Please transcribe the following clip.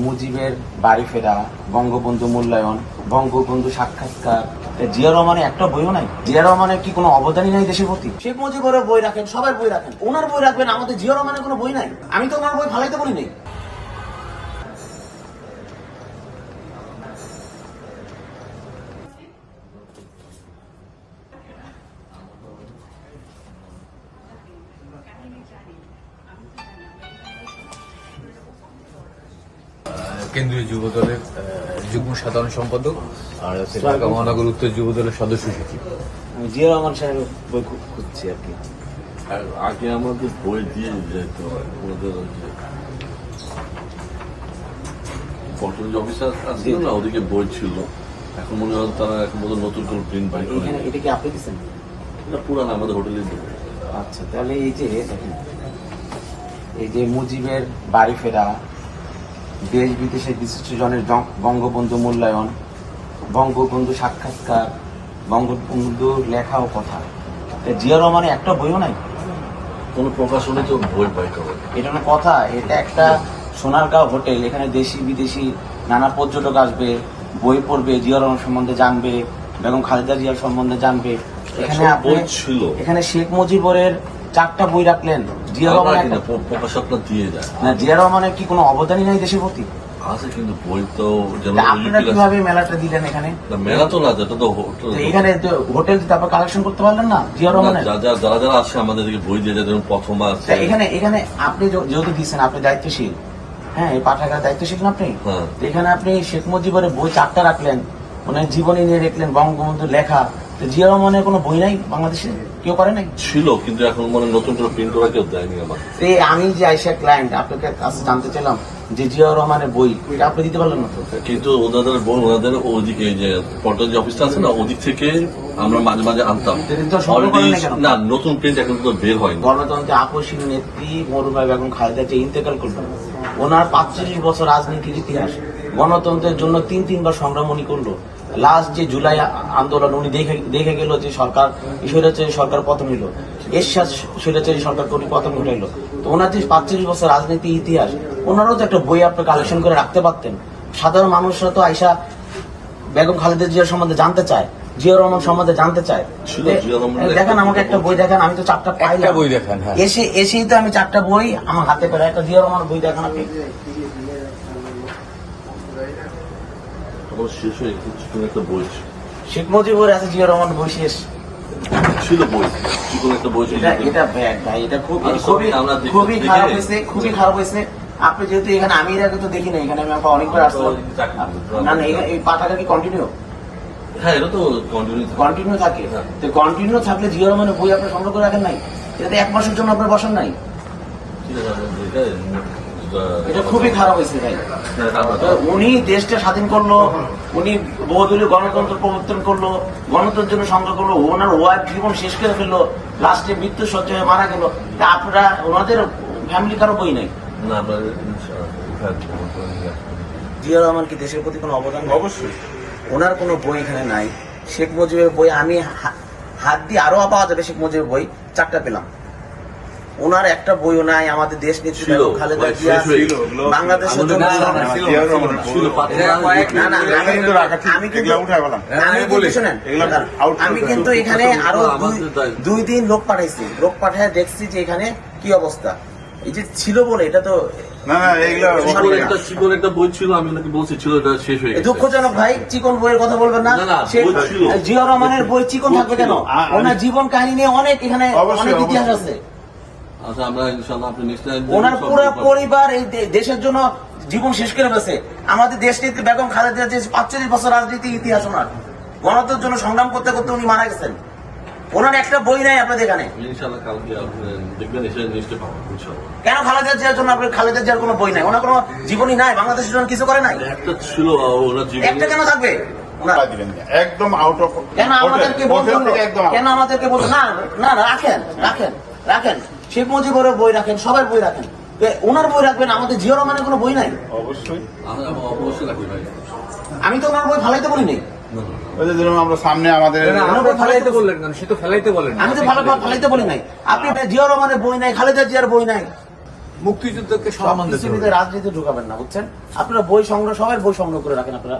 মুজিবের বাড়ি ফেরা, বঙ্গবন্ধু মূল্যায়ন, বঙ্গবন্ধু সাক্ষাৎকার, জিয়া রহমানের একটা বইও নাই। জিয়া রহমানের কি কোনো অবদানই নাই দেশের প্রতি? শেখ মুজিবের বই রাখেন, সবার বই রাখেন, ওনার বই রাখবেন, আমাদের জিয়া রহমানের কোনো বই নাই। আমি তো ওনার বই ফালাইতে বলি নাই। কেন্দ্রীয় যুব দলের যুগ্ম সাধারণ সম্পাদক আর ঢাকা মহানগর উত্তর যুব দলের সদস্য সচিব। আমি জিয়া রহমান সাহেবের বই খুঁজছি আর কি। আর আগে আমাদের বই দিয়ে যেত আমাদের পটল অফিসার আসছিল না, ওদিকে বই ছিল। এখন মনে হয় তারা এখন বোধ নতুন করে প্রিন্ট বাই করে। এটা কি আপনি দিচ্ছেন? এটা পুরানো আমাদের হোটেলে দেবো। আচ্ছা, তাহলে এই যে দেখেন, এই যে মুজিবের বাড়ি ফেরা, দেশ বিদেশের বিশিষ্ট জনের বঙ্গবন্ধু মূল্যায়ন, বঙ্গবন্ধু সাক্ষাৎকার, বঙ্গবন্ধুর লেখা ও কথা, জিয়া রহমানের একটা বইও নাই। কোন প্রকাশনে তো বই বাই করে এটা না কথা, এটা একটা সোনারগাঁও হোটেল, এখানে দেশি বিদেশি নানা পর্যটক আসবে, বই পড়বে, জিয়া রহমান সম্বন্ধে জানবে, বেগম খালেদা জিয়ার সম্বন্ধে জানবে। এখানে বই ছিল, এখানে শেখ মুজিবের 4টা বই রাখলেন, জিয়া রহমানের প্রকাশকরা দিয়ে যায় না। জিয়া রহমানের কি কোনো অবদানই নাই দেশের প্রতি? আছে, কিন্তু বই তো আপনারা কিভাবে মেলাটা দিলেন এখানে? মেলা তো না, যেটা তো এখানে হোটেল তারপর কালেকশন করতে পারলেন না জিয়া রহমানের? যারা যারা আছে আমাদের বই দিয়ে যায়, যেমন প্রথম আছে। এখানে আপনি যেহেতু দিচ্ছেন, আপনি দায়িত্বশীল, হ্যাঁ, এই পাঠাগার দায়িত্বশীল না আপনি? এখানে আপনি শেখ মুজিবের বই 4টা রাখলেন, ওনার জীবনী নিয়ে রাখলেন, বঙ্গবন্ধুর লেখা। জিয়া রহমানের কোনো বই নাই বাংলাদেশে? কেউ করে নাই? ছিল, কিন্তু এখন মানে নতুন করে প্রিন্ট করা কেউ দেয়নি আমার। আমি যে আইসা ক্লায়েন্ট আপনাকে কাছে জানতে চাইলাম যে জিয়া রহমানের বই, এটা আপনি দিতে পারলেন না তো? কিন্তু ওনাদের বই ওনাদের ওদিকে যে পর্টাল যে অফিসটা আছে না, ওদিক থেকে আমরা মাঝে মাঝে আনতাম। না, নতুন প্রিন্ট এখন তো বের হয়নি। গণতন্ত্রের আপসীন নেত্রী মরুমা বেগম খালেদা যে ইন্তেকাল করলেন, ওনার 45 বছর রাজনীতির ইতিহাস, গণতন্ত্রের জন্য 3বার সংগ্রাম উনি করলো। লাস্ট যে জুলাই আন্দোলন, উনি দেখে গেল যে সরকার স্বৈরাচারী সরকার পতন হইল, এরশাদ স্বৈরাচারী সরকার পতন ঘটাইলো। তো ওনার যে 45 বছর রাজনীতি ইতিহাস, ওনারও তো একটা বই আপনি কালেকশন করে রাখতে পারতেন। সাধারণ মানুষরা তো আইসা বেগম খালেদা জিয়ার সম্বন্ধে জানতে চায়, জিয়া রহমান সম্বন্ধে জানতে চায়। দেখেন আমাকে একটা বই দেখান, আমি তো 4টা পাইলাম। বই দেখান, এসেই তো আমি 4টা বই আমার হাতে পেলে। একটা জিয়া রহমান বই দেখান আপনি। শেষ হয়ে একটা বই শেখ মুজিবের আছে, জিয়া রহমান বই শেষ ছিল। বই একটা বই ছিল। এটা ব্যাড ভাই, এটা খুবই খারাপ হয়েছে, খুবই খারাপ হয়েছে। আপনি যেহেতু এখানে, আমি এর আগে তো দেখি না, এখানে আমি অনেকবার আসলাম। না না, এই পাঠাটা কি কন্টিনিউ? হ্যাঁ, এটা তো কন্টিনিউ থাকে। তো কন্টিনিউ থাকলে জিয়া রহমানের বই আপনি সংগ্রহ করে রাখেন নাই? এটাতে 1 মাসের জন্য আপনার বসান নাই? এটা খুবই খারাপ হয়েছে ভাই। উনি দেশটা স্বাধীন করলো, উনি বহুদলীয় গণতন্ত্র প্রবর্তন করলো, গণতন্ত্রের জন্য সংগ্রাম করলো, ওনার ওয়াইফ জীবন শেষ করে ফেললো, লাস্টে মৃত্যু সজ্জায় মারা গেল। তা আপনারা ওনাদের ফ্যামিলি কারো বই নাই? জিয়া রহমান কি দেশের প্রতি কোনো অবদান? অবশ্যই। ওনার কোনো বই এখানে নাই। শেখ মুজিবের বই আমি হাত দিয়ে আরো পাওয়া যাবে। শেখ মুজিবের বই 4টা পেলাম, ওনার একটা বইও নাই। আমাদের দেশ নেত্রী খালেদা জিয়া বাংলাদেশের জন্য, আমি কিন্তু এখানে আরো 2 দিন লোক পাঠাইছি, লোক পাঠায় দেখছি যে এখানে কি অবস্থা। এই যে ছিল বলে এটা তো দুঃখজনক ভাই। চিকন বইয়ের কথা বলবেন না। জিয়া রহমানের বই চিকন থাকবে কেন? ওনার জীবন কাহিনী নিয়ে অনেক এখানে অনেক ইতিহাস আছে। ওনার পুরো পরিবার এই দেশের জন্য জীবন শেষ করে ফেলেছে। আমাদের দেশ নেত্রী বেগম খালেদা জিয়া 45 বছর রাজনীতি ইতিহাস, ওনার গণতন্ত্রের জন্য সংগ্রাম করতে করতে উনি মারা গেছেন। ওনার একটা বই নাই আপনাদের এখানে। কেন খালেদা জিয়ার জন্য আপনার খালেদা জিয়ার কোনো বই নাই? ওনার কোনো জীবনী নাই? বাংলাদেশের জন্য কিছু করে নাই? একটা কেন থাকবে? একদম আউট অফ। কেন আমাদেরকে বলছেন? কেন আমাদেরকে বলছেন? না না, রাখেন রাখেন রাখেন, শেখ মুজিবের বই রাখেন, সবার বই রাখেন, ওনার বই রাখবেন। আমাদের জিয়া রহমানের কোনো বই নাই? অবশ্যই। আমি তো ওনার বই ফালাইতে বলি নাই। আমরা সামনে আমাদের ফালাইতে বললেন কেন? সে তো ফেলাইতে বলেন। আমি তো ফালাইতে বলি নাই। আপনি জিয়া রহমানের বই নাই, খালেদা জিয়ার বই নাই, মুক্তিযুদ্ধকে সম্মান দিতে সবকিছু হবে। নিতে রাজনীতি ঢুকাবেন না, বুঝছেন? আপনারা বই সংগ্রহ, সবাই বই সংগ্রহ করে রাখেন আপনারা।